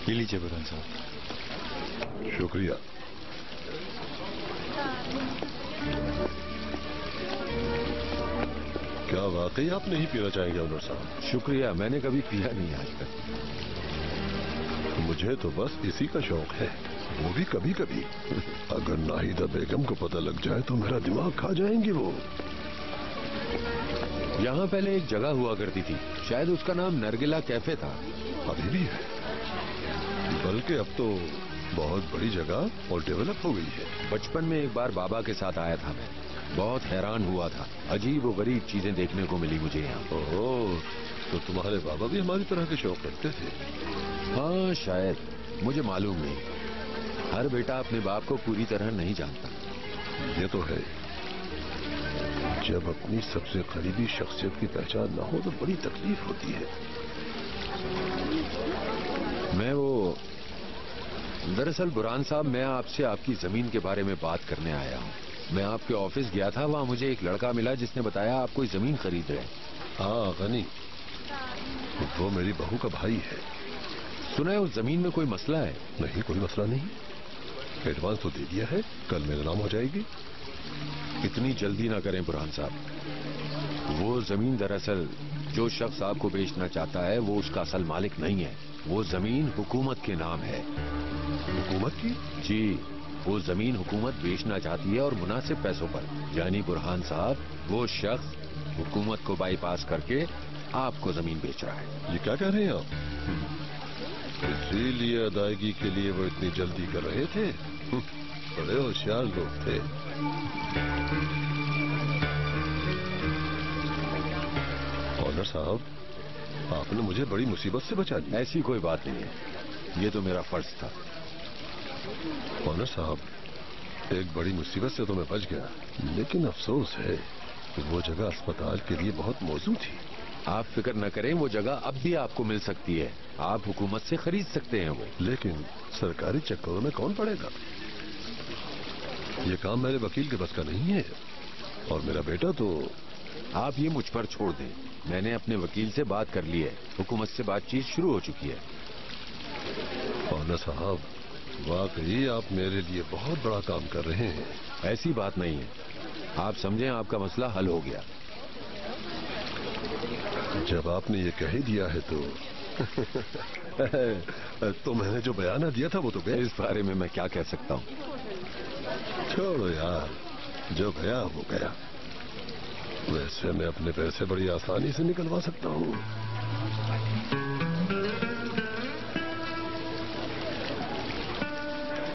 یہ لیجیے برہان صاحب. شکریہ. کیا واقعی آپ نہیں پینا چاہیں گے انور صاحب؟ شکریہ، میں نے کبھی پیا نہیں آج تک. مجھے تو بس اسی کا شوق ہے، وہ بھی کبھی کبھی. اگر ناہیدہ بیگم کو پتہ لگ جائے تو میرا دماغ کھا جائیں گی وہ. یہاں پہلے ایک جگہ ہوا کرتی تھی، شاید اس کا نام نرگلا کیفے تھا. ابھی بھی ہے، بلکہ اب تو بہت بڑی جگہ اور ڈیولپ ہو گئی ہے. بچپن میں ایک بار بابا کے ساتھ آیا تھا، میں بہت حیران ہوا تھا. عجیب و غریب چیزیں دیکھنے کو ملی مجھے یہاں. اوہ، تو تمہارے بابا بھی ہماری طرح کے شوق رکھتے تھے؟ ہاں شاید، مجھے معلوم نہیں. ہر بیٹا اپنے باپ کو پوری طرح نہیں جانتا. یہ تو ہے، جب اپنی سب سے قریبی شخصیت کی پہچان نہ ہو تو بڑی تکلیف ہوتی ہے. دراصل برہان صاحب، میں آپ سے آپ کی زمین کے بارے میں بات کرنے آیا ہوں. میں آپ کے آفس گیا تھا، وہاں مجھے ایک لڑکا ملا جس نے بتایا آپ کوئی زمین خرید رہے ہیں. ہاں غنی، وہ میری بہو کا بھائی ہے. سنا ہے اس زمین میں کوئی مسئلہ ہے؟ نہیں، کوئی مسئلہ نہیں. ایڈوانس تو دے دیا ہے، کل میرا نام ہو جائے گی. اتنی جلدی نہ کریں برہان صاحب. وہ زمین دراصل جو شخص آپ کو بیچنا چاہتا ہے وہ اس کا اصل مالک نہیں ہے. وہ زمین حکومت کے نام ہے. حکومت کی؟ جی، وہ زمین حکومت بیچنا چاہتی ہے اور مناسب پیسوں پر. یعنی برہان صاحب، وہ شخص حکومت کو بائی پاس کر کے آپ کو زمین بیچ رہا ہے. یہ کیا کہہ رہے ہیں آپ؟ اسی لیے ادائیگی کے لیے وہ اتنی جلدی کر رہے تھے. بڑے ہوشیار لوگ تھے. آنر صاحب، آپ نے مجھے بڑی مصیبت سے بچا لیا. ایسی کوئی بات نہیں ہے، یہ تو میرا فرض تھا. آنر صاحب، ایک بڑی مصیبت سے تو میں بچ گیا، لیکن افسوس ہے کہ وہ جگہ اسپتال کے لیے بہت موزوں تھی. آپ فکر نہ کریں، وہ جگہ اب بھی آپ کو مل سکتی ہے. آپ حکومت سے خرید سکتے ہیں وہ. لیکن سرکاری چکروں میں کون پڑے گا؟ یہ کام میرے وکیل کے بس کا نہیں ہے، اور میرا بیٹا تو... آپ یہ مجھ پر چھوڑ دیں، میں نے اپنے وکیل سے بات کر لی ہے. حکومت سے بات چیت شروع ہو چکی ہے. آنر صاحب، واقعی آپ میرے لیے بہت بڑا کام کر رہے ہیں. ایسی بات نہیں ہے، آپ سمجھیں آپ کا مسئلہ حل ہو گیا. جب آپ نے یہ کہہ ہی دیا ہے تو میں نے جو بیانہ دیا تھا وہ تو گیا. اس بارے میں کیا کہہ سکتا ہوں؟ چھوڑو یار، جو گیا وہ گیا. ویسے میں اپنے پیسے بڑی آسانی سے نکلوا سکتا ہوں.